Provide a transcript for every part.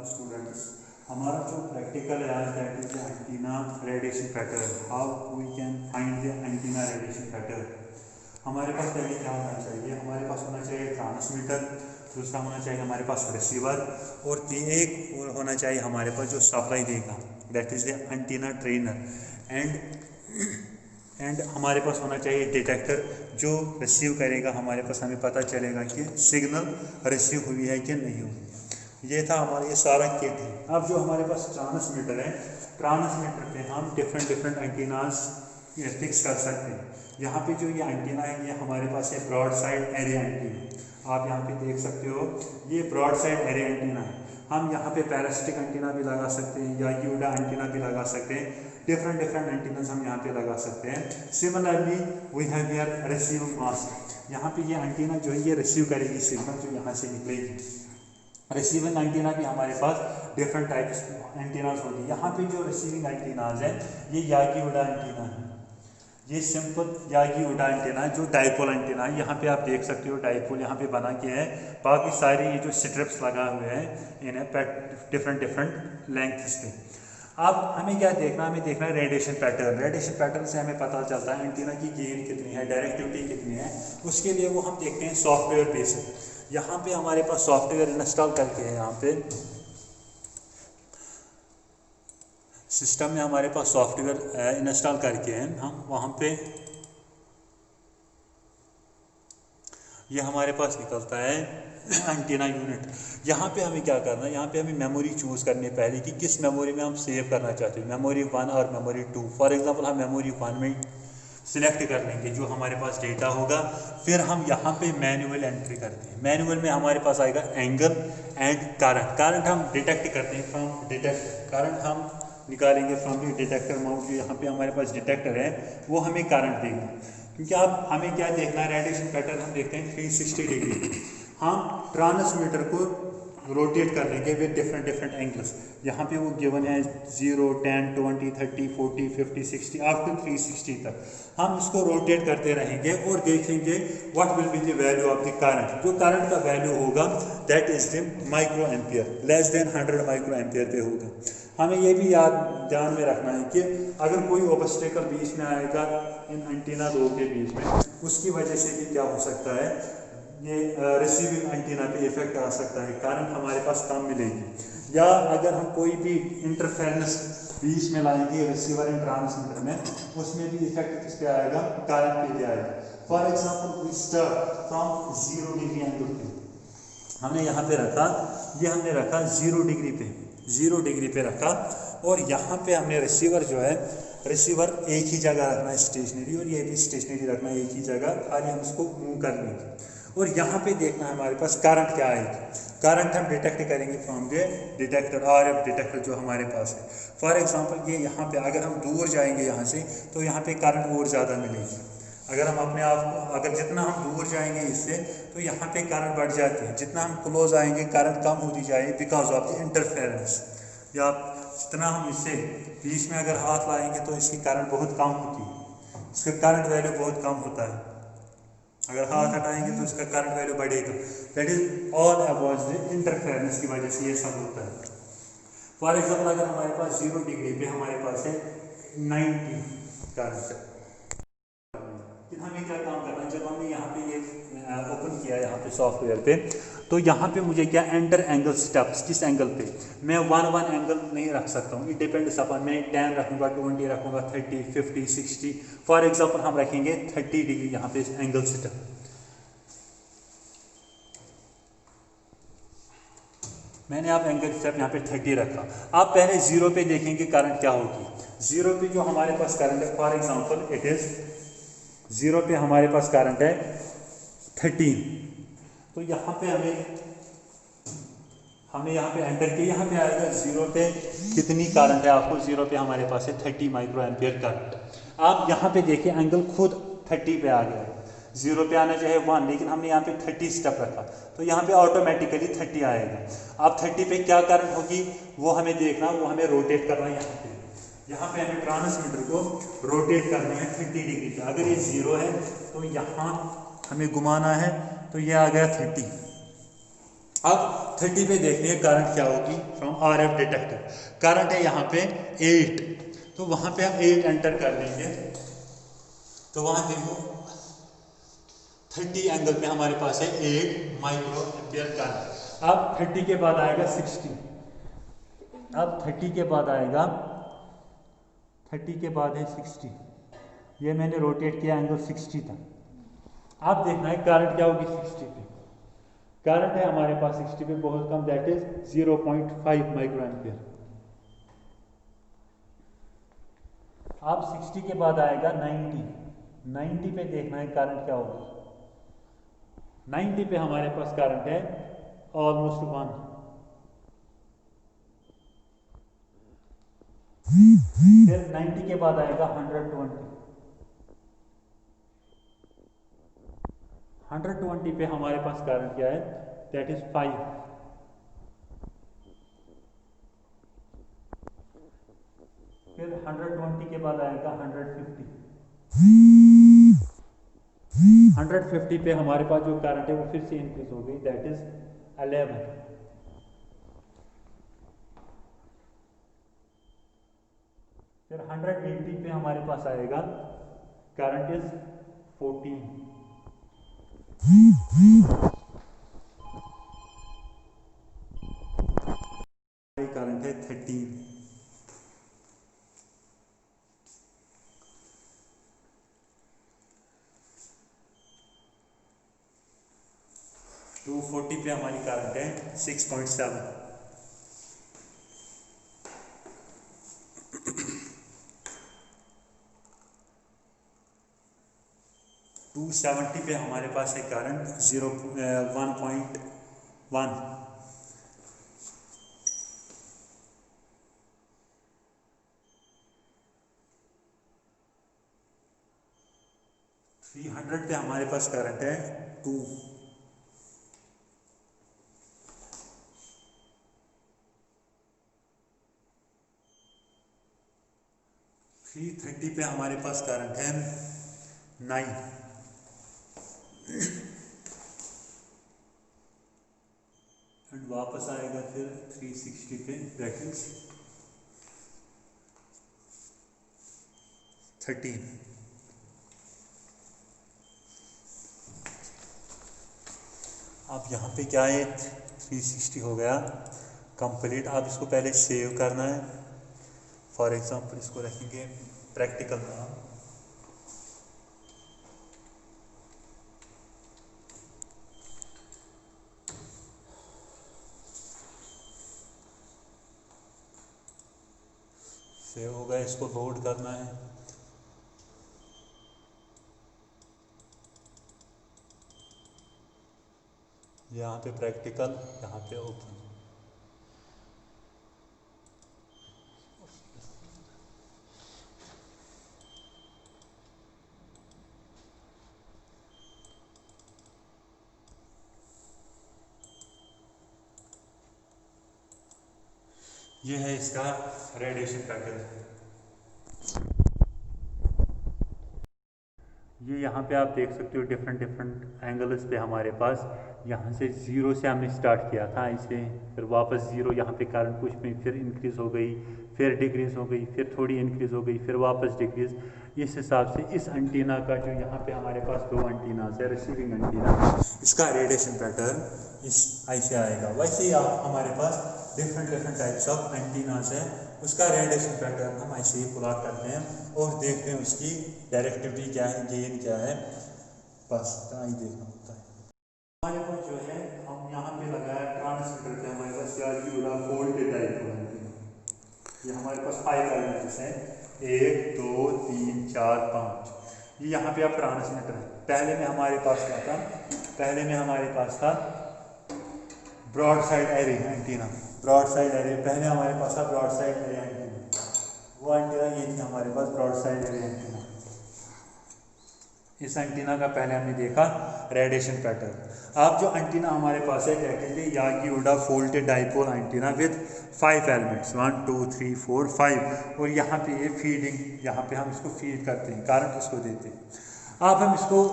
Students, हमारा जो practical है आज that is the antenna radiation pattern. How we can find the antenna radiation pattern. हमारे पास पहले क्या होना चाहिए, हमारे पास होना चाहिए ट्रांसमीटर, दूसरा होना चाहिए हमारे पास रिसीवर, और एक होना चाहिए हमारे पास जो सप्लाई देगा that is the antenna trainer. And हमारे पास होना चाहिए डिटेक्टर जो रिसीव करेगा, हमारे पास हमें पता चलेगा कि सिग्नल रिसीव हुई है कि नहीं हुई। ये था हमारा ये सारा किट है। अब जो हमारे पास ट्रांसमीटर है, ट्रांसमीटर पे हम डिफरेंट एंटीनास फिक्स कर सकते हैं। यहाँ पे जो ये एंटीना है ये हमारे पास है ब्रॉड साइड एरे एंटीना। आप यहाँ पे देख सकते हो ये ब्रॉड साइड एरे एंटीना है। हम यहाँ पे पैरासिटिक एंटीना भी लगा सकते हैं या यूडा एंटीना भी लगा सकते हैं। डिफरेंट एंटीनास हम यहाँ पे लगा सकते हैं। Similarly we have here receiving mask. यहाँ पे ये एंटीना जो है ये रिसीव करेगी सिग्नल जो यहाँ से निकलेगी। रिसीविंग एंटीना भी हमारे पास डिफरेंट टाइप्स एंटीनास होती है। यहाँ पे जो रिसीविंग एंटीनाज है ये यागी उडा एंटीना है, ये सिंपल यागी उडा एंटीना है जो डाइपोल एंटीना है। यहाँ पे आप देख सकते हो डाइपोल यहाँ पे बना के है, बाकी सारे ये जो स्ट्रिप्स लगा हुए हैं इन्हें डिफरेंट लेंथ्स पे। अब हमें क्या देखना, हमें देखना है रेडिएशन पैटर्न। रेडिएशन पैटर्न से हमें पता चलता है एंटीना की गेन कितनी है, डायरेक्टिविटी कितनी है। उसके लिए वो हम देखते हैं सॉफ्टवेयर बेस। यहाँ पे हमारे पास सॉफ्टवेयर इंस्टॉल करके है, यहाँ पे सिस्टम में हमारे पास सॉफ्टवेयर इंस्टॉल करके हैं हम। वहाँ पे ये हमारे पास निकलता है एंटीना यूनिट। यहाँ पे हमें क्या करना है, यहाँ पे हमें मेमोरी चूज़ करनी है पहले कि किस मेमोरी में हम सेव करना चाहते हैं, मेमोरी 1 और मेमोरी 2। फॉर एग्जांपल हम मेमोरी 1 में सिलेक्ट कर लेंगे जो हमारे पास डेटा होगा। फिर हम यहाँ पे मैनुअल एंट्री करते हैं। मैनुअल में हमारे पास आएगा एंगल एंड करंट। करंट हम डिटेक्ट करते हैं फ्रॉम डिटेक्टर। करंट हम निकालेंगे फ्रॉम द डिटेक्टर माउंट। जो यहाँ पे हमारे पास डिटेक्टर है वो हमें करंट देगा, क्योंकि अब हमें क्या देखना है, रेडिएशन पैटर्न हम देखते हैं 360 डिग्री। हम ट्रांसमीटर को रोटेट कर लेंगे विद डिफरेंट एंगल्स। यहाँ पे वो गिवन है 0, 10, 20, 30, 40, 50, 60 अप टू 360 तक। हम इसको रोटेट करते रहेंगे और देखेंगे what will be the value of the current. जो करंट का वैल्यू होगा that is the micro ampere, less than 100 micro ampere पे होगा। हमें ये भी ध्यान में रखना है कि अगर कोई ऑब्स्टेकल बीच में आएगा इन एंटीना दो के बीच में, उसकी वजह से भी क्या हो सकता है, ये रिसीविंग एंटीना पे इफेक्ट आ सकता है, करंट हमारे पास कम मिलेगी। या अगर हम कोई भी इंटरफेरेंस बीच में लाएंगे रिसीवर एंड ट्रांसमीटर में, उसमें भी इफेक्ट किस पे आएगा, करंट पे भी आएगा। For example we start from 0 degree angle पे। हमने यहाँ पे रखा, ये हमने रखा 0 डिग्री पे, 0 डिग्री पे रखा, और यहाँ पे हमने रिसीवर जो है, रिसीवर एक ही जगह रखना है स्टेशनरी, और ये भी स्टेशनरी रखना है एक ही जगह, खाली हम उसको मूव कर लेंगे। और यहाँ पे देखना है हमारे पास करंट क्या आएगी। करंट हम डिटेक्ट करेंगे from the detector, RF detector जो हमारे पास है। फॉर एग्जांपल ये यहाँ पे अगर हम दूर जाएंगे यहाँ से तो यहाँ पे करंट और ज़्यादा मिलेगी। अगर हम अपने आप को, अगर जितना हम दूर जाएंगे इससे तो यहाँ पे करंट बढ़ जाती है, जितना हम क्लोज आएंगे करंट कम होती जाएगी बिकॉज ऑफ द इंटरफेरेंस। या जितना हम इससे बीच में अगर हाथ लाएंगे तो इसकी करंट बहुत कम होती है, इसका करंट वैल्यू बहुत कम होता है। अगर हाथ हटाएंगे तो इसका करंट वैल्यू बढ़ेगा। That is all about the interference की वजह से ये सब होता है। फॉर एग्जाम्पल अगर हमारे पास 0 डिग्री पे हमारे पास है 90 करंट, हमें क्या काम करना है, जब हमने यहाँ पे ये ओपन किया यहाँ पे सॉफ्टवेयर पे, तो यहाँ पे मुझे क्या एंटर एंगल स्टेप्स, किस एंगल पे मैं 1 एंगल नहीं रख सकता हूँ, इट डिपेंड्स अपॉन, मैं 10 रखूँगा, 20 रखूँगा, 30, 50, 60। फॉर एग्जांपल हम रखेंगे 30 डिग्री यहाँ पे एंगल स्टेप। मैंने आप एंगल स्टेप यहाँ पे 30 रखा। आप पहले 0 पे देखेंगे करंट क्या होगी। 0 पे जो हमारे पास करंट है, फॉर एग्जाम्पल इट इज 0 पे हमारे पास करंट है 13, तो यहाँ पे हमें यहाँ पे एंटर किया, यहाँ पे आएगा 0 पे कितनी करंट है आपको, 0 पे हमारे पास है 30 माइक्रो एम्पियर करंट। आप यहाँ पे देखिए एंगल खुद 30 पे आ गया है, 0 पे आना चाहे 1, लेकिन हमने यहाँ पे 30 स्टेप रखा तो यहाँ पे ऑटोमेटिकली 30 आएगा। अब 30 पे क्या करंट होगी वो हमें देखना, वो हमें रोटेट करना है। यहाँ पे हमें ट्रांसमीटर को रोटेट करना है 30 डिग्री पे। अगर ये 0 है तो यहाँ हमें घुमाना है, तो ये आ गया 30। अब 30 पे देखते हैं करंट क्या होगी फ्रॉम RF डिटेक्टर। करंट है यहाँ पे 8, तो वहाँ पे हम 8 एंटर कर देंगे, तो वहाँ देखो 30 एंगल पे हमारे पास है 8 माइक्रो एम्पियर करंट। अब 30 के बाद आएगा 60, अब 30 के बाद आएगा 30 के बाद है 60, ये मैंने रोटेट किया एंगल 60 तक। अब देखना है करंट क्या होगी 60 पे। करंट है हमारे पास 60 पे बहुत कम, दैट इज 0.5 माइक्रो एम्पियर। अब 60 के बाद आएगा 90, 90 पे देखना है करंट क्या होगा। 90 पे हमारे पास करंट है ऑलमोस्ट 1। फिर 90 के बाद आएगा 120, 120 पे हमारे पास करंट क्या है, दैट इज 5। फिर 120 के बाद आएगा 150, 150 पे हमारे पास जो करंट है वो फिर से इंक्रीज हो गई, दैट इज 11। फिर 180 पे हमारे पास आएगा करंट इज 14। करंट है 13। 240 पे हमारी करंट है 6.7। 270 पे हमारे पास है करंट 1.1। 300 पे हमारे पास करंट है 2। 330 पे हमारे पास करंट है 9। एंड वापस आएगा फिर 360 पे, दैट इज 13। अब यहाँ पे क्या है 360 हो गया कंप्लीट। अब इसको पहले सेव करना है। फॉर एग्जांपल इसको रखेंगे प्रैक्टिकल नाम, सेव हो गया, इसको लोड करना है। यहाँ पे प्रैक्टिकल, यहाँ पे ओपन। ये है इसका रेडिएशन पैटर्न। ये यहाँ पे आप देख सकते हो डिफरेंट एंगल्स पे हमारे पास, यहाँ से 0 से हमने स्टार्ट किया था इसे, फिर वापस 0, यहाँ पे करंट कुछ में फिर इंक्रीज़ हो गई, फिर डिक्रीज़ हो गई, फिर थोड़ी इंक्रीज़ हो गई, फिर वापस डिक्रीज़। इस हिसाब से इस एंटीना का जो यहाँ पे हमारे पास 2 एंटीनास है, रिसीविंग एंटीना, इसका रेडिएशन पैटर्न इस ऐसे आएगा। वैसे ही आप हमारे पास डिफरेंट टाइप्स ऑफ एंटीनास है, उसका रेडिएशन पैटर्न हम ऐसे ही प्लॉट करते हैं और देखते हैं उसकी डायरेक्टिविटी क्या है, गेन क्या है, बस इतना ही देखना होता है। हमारे पास जो है हम यहाँ पे लगाया ट्रांसमीटर पे, हमारे पास वोल्टेज टाइप है, ये हमारे पास 5 एलिमेंट्स हैं, 1 2 3 4 5। ये यहाँ पे आप ट्रांसमीटर है। पहले में हमारे पास क्या था, पहले में हमारे पास था broad side array antenna, broad side array, पहले हमारे पास था ब्रॉड साइड एरे एंटीना, वो एंटीना ये थी हमारे पास ब्रॉड साइड एरे एंटीना। इस एंटीना का पहले हमने देखा रेडिएशन पैटर्न। अब जो एंटीना हमारे पास है क्या कहते हैं, Yagi Uda folded dipole antenna with 5 elements, 1 2 3 4 5। और यहाँ पे ये फीडिंग, यहाँ पे हम इसको फीड करते हैं, करंट इसको देते हैं। अब हम इसको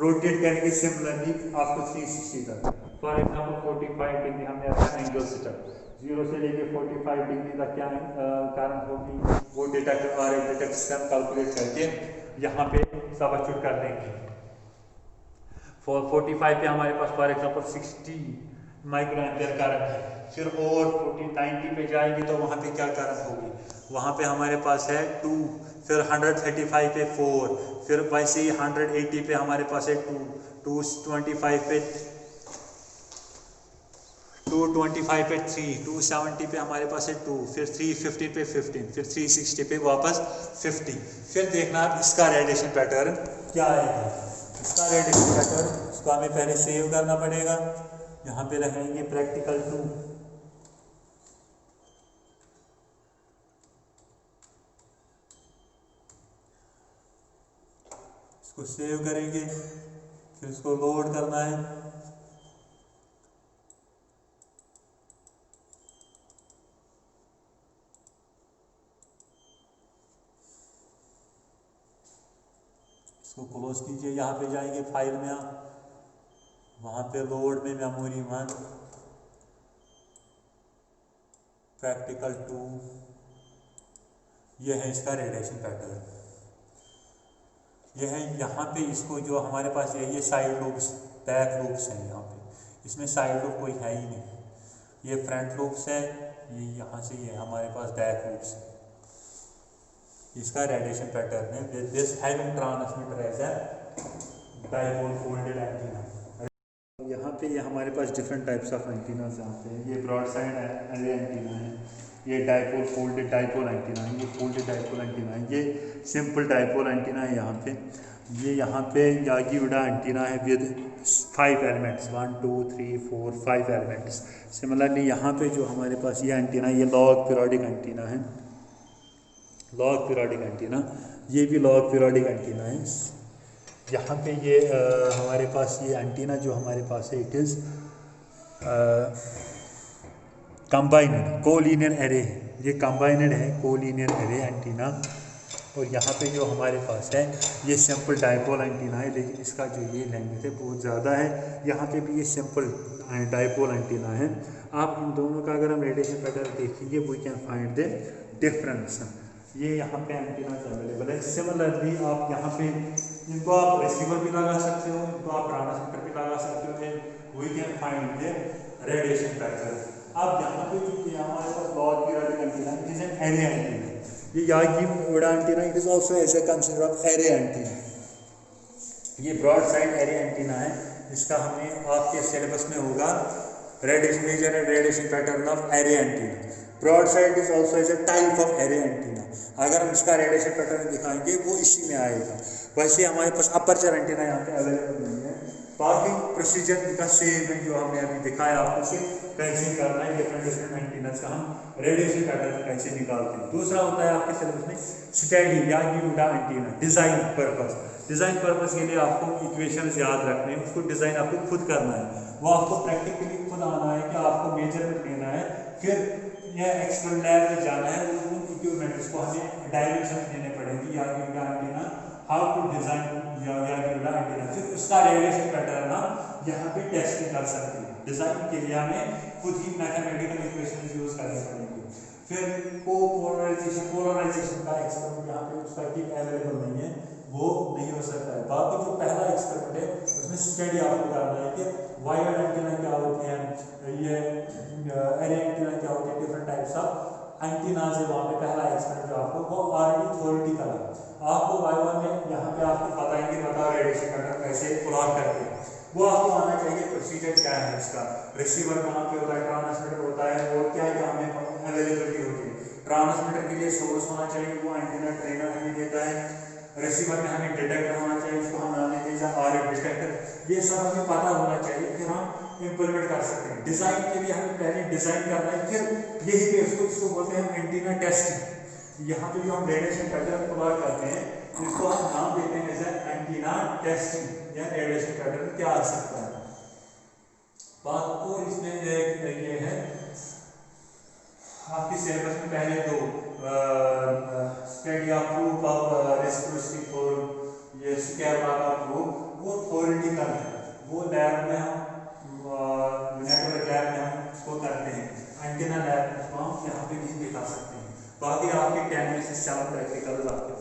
रोटेट करेंगे सिमिलरली आपको 360 तक। फॉर एग्जाम्पल 45 डिग्री हमने रखा एंगल सेटअप, 0 से लेके 45 डिग्री तक क्या कारण होगी, वो डिटेक्टर और डिटेक्टर से हम कैलकुलेट करके यहाँ पे सबस्टिट्यूट कर देंगे। 45 पे हमारे पास for example 60 micro ampere current है, फिर और 90 पे जाएंगे तो वहाँ पे क्या करंट होगी, वहाँ पे हमारे पास है 2, फिर 135 पे 4, फिर वैसे ही 180 पे हमारे पास है 2, 225 पे 225 पे 3, 270 पे हमारे पास है 2, फिर 350 पे 15, फिर 360 पे वापस 50। फिर देखना आप इसका रेडिएशन पैटर्न क्या आएगा। इसका रेडिएशन पैटर्न इसको हमें पहले सेव करना पड़ेगा, यहाँ पे रखेंगे प्रैक्टिकल 2, इसको सेव करेंगे, फिर इसको लोड करना है। इसको क्लोज कीजिए, यहाँ पे जाएंगे फाइल में आप, वहाँ पे लोड में मेमोरी 1 प्रैक्टिकल 2, ये है इसका रेडिएशन पैटर्न। ये है यहाँ पे इसको जो हमारे पास ये साइड लूप्स बैक लूप्स हैं, यहाँ पे इसमें साइड लूप कोई है ही नहीं, ये फ्रंट लूप्स है, ये यहाँ से ये हमारे पास बैक लूप्स है। इसका रेडिएशन पैटर्न है with this having transmitter as a dipole folded antenna. यहाँ पे ये हमारे पास डिफरेंट टाइप्स ऑफ एंटीनास यहाँ पे, ये ब्रॉड साइड एरे एंटीना है, ये डाइपोल फोल्डेड डाइपोल एंटीना है, ये फोल्डेड डाइपोल एंटीना है, ये सिंपल डाइपोल एंटीना है यहाँ पे, ये यहाँ पे यागी उड़ा एंटीना है विद 5 एलिमेंट्स, 1 2 3 4 5 एलिमेंट्स। सिमिलरली यहाँ पे जो हमारे पास ये एंटीना, ये लॉग पीरियोडिक एंटीना है, लॉग पीरियोडिक एंटीना, ये भी लॉग पीरियोडिक एंटीना है। यहाँ पे ये हमारे पास ये एंटीना जो हमारे पास है, it is combined collinear array, ये कंबाइनड है कोलिनियर एरे एंटीना। और यहाँ पे जो हमारे पास है ये सिंपल डाइपोल एंटीना है, लेकिन इसका जो ये लेंथ है बहुत ज़्यादा है। यहाँ पे भी ये सिंपल डाइपोल एंटीना है। आप इन दोनों का अगर हम रेडिएशन पैटर्न देखेंगे, we can find the difference. ये यहाँ पे एंटीना अवेलेबल है। सिमिलरली आप यहाँ पे इनको आप रिसीवर भी लगा सकते हो, इनको आप ट्रांसमीटर भी लगा सकते हो, we can find the radiation pattern. अब यहाँ पे जो हमारे पास log periodic antenna, it is an array antenna, ये Yagi Uda antenna, it is also as a consider of array antenna. ये ब्रॉड साइड एरे एंटीना है, इसका हमें आपके सिलेबस में होगा radiation measure and radiation pattern of array antenna. Broad side is also as a type of array antenna. अगर हम इसका रेडिएशन पैटर्न दिखाएंगे वो इसी में आएगा। वैसे हमारे पास अपर्चर एंटीना यहाँ पे अवेलेबल नहीं है। बाकी प्रोसीजर इनका सेम है जो हमने अभी दिखाया आपको, से कैसे करना है डिफरेंट डिफरेंट एंटीनास का हम रेडिएशन पैटर्न कैसे निकालते हैं। दूसरा होता है आपके सिलेबस में स्टडी या Uda antenna, design purpose. Design purpose के लिए आपको इक्वेशंस याद रखने हैं, उसको डिज़ाइन आपको खुद करना है, वो आपको प्रैक्टिकली खुद आना है कि आपको मेजरमेंट लेना है, फिर यह एक्सपर्ट लैब में जाना है, उन इक्विपमेंट्स को हमें डायमेंशन देने पड़ेंगे या Uda antenna, how to design या यूडा एंटीना, फिर उसका रेडिएशन पैटर्न हम यहाँ पे टेस्ट कर सकते हैं। डिज़ाइन के लिए हमें खुद ही मैथमेटिकल इक्वेशन यूज करने पड़ेंगे। फिर पोलराइजेशन का एक्सपेरिमेंट यहाँ पे उसका किट अवेलेबल नहीं है, वो नहीं हो सकता है। बाकी जो पहला एक्सपेरिमेंट है उसमें स्टडी आपको करना है कि वायर एंटीना क्या होते हैं, ये एरे एंटीना क्या होते हैं, डिफरेंट टाइप्स ऑफ एंटीनाज है। वहाँ पे पहला एक्सपेरिमेंट जो आपको वो ऑलरेडी थ्योरेटिकल है, आपको वाइवा में यहाँ पे आपको बताएंगे बताओ रेडिएशन पैटर्न कैसे प्लॉट करते हैं, वो आपको आना चाहिए। प्रोसीजर क्या है इसका, रिसीवर कहाँ पे होता है, ट्रांसमीटर होता है, और क्या क्या हमें अवेलेबिलिटी होती है। ट्रांसमीटर के लिए सोर्स होना चाहिए, वो एंटीना ट्रेनर हमें देता है। रिसीवर में हमें डिटेक्टर होना चाहिए, उसको हम नाम देते हैं आरएफ डिटेक्टर। ये सब हमें पता होना चाहिए, फिर हम इम्प्लीमेंट कर सकते हैं। डिज़ाइन के लिए हमें पहले डिज़ाइन करना है, फिर यही पे इसको बोलते हैं हम एंटीना टेस्टिंग। यहाँ पे जो हम रेडिएशन पैटर्न प्लॉट करते हैं, इसको हम नाम देते हैं एज एंटीना टेस्टिंग या रेडिएशन पैटर्न क्या आ सकता है। बात और इसमें ये है आपके सिलेबस में पहले दो study of proof of reciprocity theorem, ये स्केलर का प्रूफ, वो थ्योरेटिकल है, वो लैब में हम एंटीना लैब को हम यहाँ पे नहीं दिखा सकते हैं। बाकी आपके 10 में से 7 प्रैक्टिकल आपके